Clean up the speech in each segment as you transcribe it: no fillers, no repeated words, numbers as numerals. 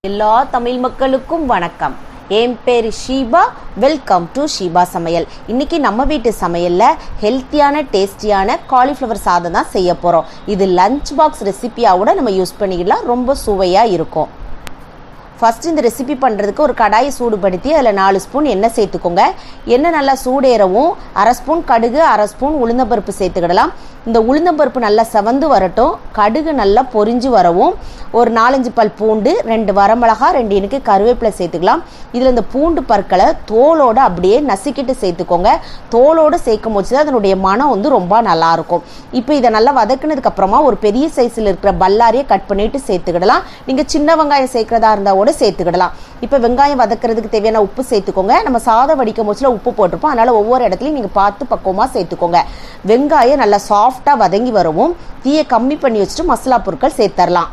எல்லா தமிழ் மக்களுக்கும் வணக்கம். என் பேர் ஷீபா. வெல்கம் டு ஷீபா சமையல். இன்னைக்கு நம்ம வீட்டு சமையல்ல ஹெல்த்தியான டேஸ்டியான காலிஃப்ளவர் சாதம் தான் செய்ய போகிறோம். இது லஞ்ச் பாக்ஸ் ரெசிபியாக கூட நம்ம யூஸ் பண்ணிக்கலாம். ரொம்ப சுவையாக இருக்கும். ஃபஸ்ட்டு இந்த ரெசிபி பண்ணுறதுக்கு ஒரு கடாயை சூடுபடுத்தி அதில் 4 ஸ்பூன் எண்ணெய் சேர்த்துக்கோங்க. எண்ணெய் நல்லா சூடேறவும் 1/2 ஸ்பூன் கடுகு, 1/2 ஸ்பூன் உளுந்தம்பருப்பு சேர்த்துக்கிடலாம். இந்த உளுந்தம்பருப்பு நல்லா செவந்து வரட்டும். கடுகு நல்லா பொரிஞ்சு வரவும் ஒரு 4-5 பல் பூண்டு, 2 வரமிளகா, 2 இனுக்கு கருவேப்பிலை சேர்த்துக்கலாம். இதில் இந்த பூண்டு பற்களை தோலோடு அப்படியே நசுக்கிட்டு சேர்த்துக்கோங்க. தோலோடு சேர்க்கும் போது அதனுடைய மனம் ரொம்ப நல்லாயிருக்கும். இப்போ இதை நல்லா வதக்குனதுக்கப்புறமா ஒரு பெரிய சைஸில் இருக்கிற பல்லாரியை கட் பண்ணிவிட்டு சேர்த்துக்கிடலாம். நீங்கள் சின்ன வெங்காயம் சேர்க்குறதா இருந்தால் கூட சேர்த்துக்கிடலாம். இப்போ வெங்காயம் வதக்கிறதுக்கு தேவையான உப்பு சேர்த்துக்கோங்க. நம்ம சாதம் வடிக்கும் போச்சில் உப்பு போட்டிருப்போம். அதனால் ஒவ்வொரு இடத்துலையும் நீங்கள் பார்த்து பக்குவமாக சேர்த்துக்கோங்க. வெங்காயம் நல்லா சாஃப்டாக வதங்கி வரவும் தீயை கம்மி பண்ணி வச்சுட்டு மசாலா பொருட்கள் சேர்த்துடலாம்.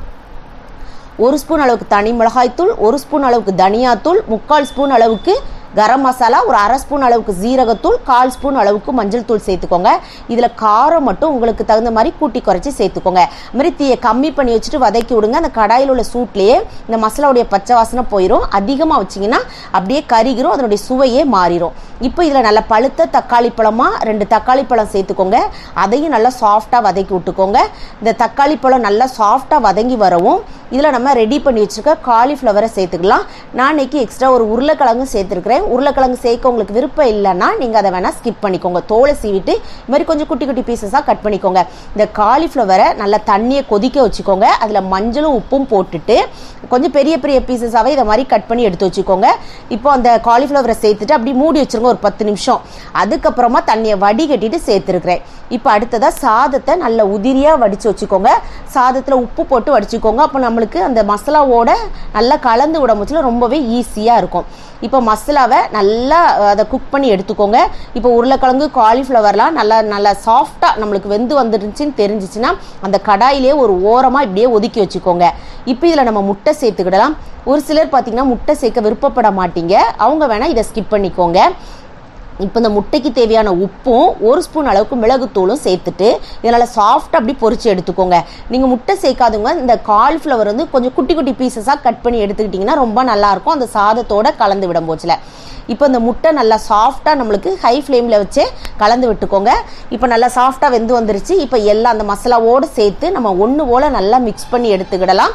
1 ஸ்பூன் அளவுக்கு தனி மிளகாய்த்தூள், 1 ஸ்பூன் அளவுக்கு தனியாத்தூள், 3/4 ஸ்பூன் அளவுக்கு கரம் மசாலா, ஒரு 1/2 ஸ்பூன் அளவுக்கு ஜீரகத்தூள், 1/4 ஸ்பூன் அளவுக்கு மஞ்சள் தூள் சேர்த்துக்கோங்க. இதில் காரம் மட்டும் உங்களுக்கு தகுந்த மாதிரி கூட்டி குறைச்சி சேர்த்துக்கோங்க. அது மாதிரி தீயை கம்மி பண்ணி வச்சுட்டு வதக்கி விடுங்க. அந்த கடாயில் உள்ள சூட்லேயே இந்த மசாலாவுடைய பச்சை வாசனை போயிடும். அதிகமாக வச்சிங்கன்னா அப்படியே கருகிரும், அதனுடைய சுவையே மாறிடும். இப்போ இதில் நல்லா பழுத்த தக்காளி பழமாக 2 தக்காளி பழம் சேர்த்துக்கோங்க. அதையும் நல்லா சாஃப்டாக வதக்கி விட்டுக்கோங்க. இந்த தக்காளி பழம் நல்லா சாஃப்டாக வதங்கி வரவும் இதில் நம்ம ரெடி பண்ணி வச்சுருக்க காலிஃப்ளவரை சேர்த்துக்கலாம். நான் இன்னைக்கு எக்ஸ்ட்ரா ஒரு உருளைக்கிழங்கு சேர்த்துருக்கிறேன். உருளைக்கிழங்கு சேர்க்க உங்களுக்கு விருப்பம் இல்லைன்னா நீங்கள் அதை வேணால் ஸ்கிப் பண்ணிக்கோங்க. தோலை சீவிட்டு இது மாதிரி கொஞ்சம் குட்டி குட்டி பீசஸாக கட் பண்ணிக்கோங்க. இந்த காலிஃப்ளவரை நல்லா தண்ணியை கொதிக்க வச்சுக்கோங்க. அதில் மஞ்சளும் உப்பும் போட்டுட்டு கொஞ்சம் பெரிய பெரிய பீசஸாகவே இதை மாதிரி கட் பண்ணி எடுத்து வச்சுக்கோங்க. இப்போ அந்த காலிஃப்ளவரை சேர்த்துட்டு அப்படி மூடி வச்சுருங்க ஒரு 10 நிமிஷம். அதுக்கப்புறமா தண்ணியை வடிகட்டிட்டு சேர்த்துருக்கிறேன். இப்போ அடுத்ததாக சாதத்தை நல்லா உதிரியாக வடித்து வச்சுக்கோங்க. சாதத்தில் உப்பு போட்டு வடிச்சுக்கோங்க. அப்போ நம்மளுக்கு அந்த மசாலாவோட நல்லா கலந்து விட முச்சில் ரொம்பவே ஈஸியாக இருக்கும். இப்போ மசாலாவை நல்லா அதை குக் பண்ணி எடுத்துக்கோங்க. இப்போ உருளைக்கிழங்கு காலிஃப்ளவர்லாம் நல்லா சாஃப்டாக நம்மளுக்கு வெந்து வந்துருந்துச்சின்னு தெரிஞ்சிச்சுன்னா அந்த கடாயிலே ஒரு ஓரமாக இப்படியே ஒதுக்கி வச்சுக்கோங்க. இப்போ இதில் நம்ம முட்டை சேர்த்துக்கிடலாம். ஒரு சிலர் பார்த்திங்கன்னா முட்டை சேர்க்க விருப்பப்பட மாட்டீங்க. அவங்க வேணால் இதை ஸ்கிப் பண்ணிக்கோங்க. இப்போ இந்த முட்டைக்கு தேவையான உப்பும் 1 ஸ்பூன் அளவுக்கு மிளகுத்தூளும் சேர்த்துட்டு இதனால் சாஃப்டாக அப்படி பொரிச்சு எடுத்துக்கோங்க. நீங்கள் முட்டை சேர்க்காதவங்க இந்த காலிஃப்ளவர் கொஞ்சம் குட்டி குட்டி பீசஸாக கட் பண்ணி எடுத்துக்கிட்டிங்கன்னா ரொம்ப நல்லாயிருக்கும் அந்த சாதத்தோடு கலந்து விடும் போச்சில். இப்போ இந்த முட்டை நல்லா சாஃப்டாக நம்மளுக்கு ஹை ஃப்ளேமில் வச்சு கலந்து விட்டுக்கோங்க. இப்போ நல்லா சாஃப்டாக வெந்து வந்துருச்சு. இப்போ எல்லாம் அந்த மசாலாவோடு சேர்த்து நம்ம ஒன்று போல் நல்லா மிக்ஸ் பண்ணி எடுத்துக்கிடலாம்.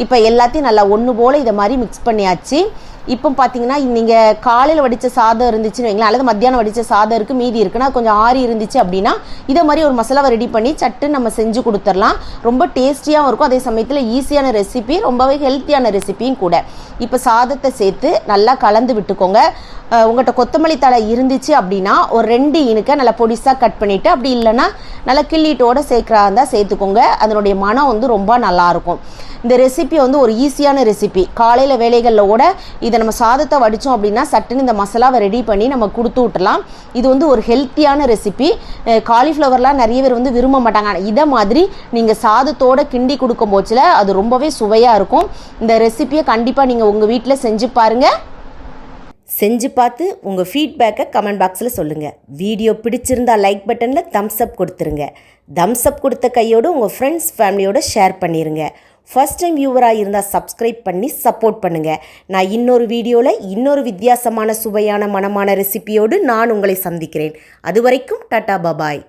இப்போ எல்லாத்தையும் நல்லா ஒன்று போல் இதை மாதிரி மிக்ஸ் பண்ணியாச்சு. இப்போ பார்த்தீங்கன்னா நீங்கள் காலையில் வடித்த சாதம் இருந்துச்சுன்னு வைங்களேன், அல்லது மத்தியானம் வடித்த சாதம் இருக்குது மீதி இருக்குன்னா கொஞ்சம் ஆறி இருந்துச்சு அப்படின்னா இதை மாதிரி ஒரு மசாலாவை ரெடி பண்ணி சட்டு நம்ம செஞ்சு கொடுத்துடலாம். ரொம்ப டேஸ்டியாகவும் இருக்கும். அதே சமயத்தில் ஈஸியான ரெசிபி, ரொம்பவே ஹெல்த்தியான ரெசிபியும் கூட. இப்போ சாதத்தை சேர்த்து நல்லா கலந்து விட்டுக்கோங்க. உங்கள்கிட்ட கொத்தமல்லி தழை இருந்துச்சு அப்படின்னா ஒரு 2 இனுக்க நல்லா பொடிசாக கட் பண்ணிவிட்டு, அப்படி இல்லைன்னா நல்லா கிள்ளிட்டோடு சேர்க்குறா இருந்தால் சேர்த்துக்கோங்க. அதனுடைய மனம் ரொம்ப நல்லாயிருக்கும். இந்த ரெசிபி ஒரு ஈஸியான ரெசிபி. காலையில் வேலைகளில் கூட இதை நம்ம சாதத்தை வடித்தோம் அப்படின்னா சட்டுன்னு இந்த மசாலாவை ரெடி பண்ணி நம்ம கொடுத்து விட்டுலாம். இது ஒரு ஹெல்த்தியான ரெசிபி. காலிஃப்ளவர்லாம் நிறைய பேர் விரும்ப மாட்டாங்க. இதை மாதிரி நீங்கள் சாதத்தோடு கிண்டி கொடுக்கும் போச்சில் அது ரொம்பவே சுவையாக இருக்கும். இந்த ரெசிபியை கண்டிப்பாக நீங்கள் உங்கள் வீட்டில் செஞ்சு பாருங்கள். செஞ்சு பார்த்து உங்கள் ஃபீட்பேக்கை கமெண்ட் பாக்ஸில் சொல்லுங்கள். வீடியோ பிடிச்சிருந்தா லைக் பட்டனில் தம்ஸ் அப் கொடுத்துருங்க. தம்ஸ் அப் கொடுத்த கையோடு உங்கள் ஃப்ரெண்ட்ஸ் ஃபேமிலியோடு ஷேர் பண்ணிடுங்க. ஃபர்ஸ்ட் டைம் வியூவராக இருந்தால் சப்ஸ்கிரைப் பண்ணி சப்போர்ட் பண்ணுங்கள். நான் இன்னொரு வீடியோவில் இன்னொரு வித்தியாசமான சுவையான மனமான ரெசிபியோடு நான் உங்களை சந்திக்கிறேன். அது வரைக்கும் டாடா பாபாய்.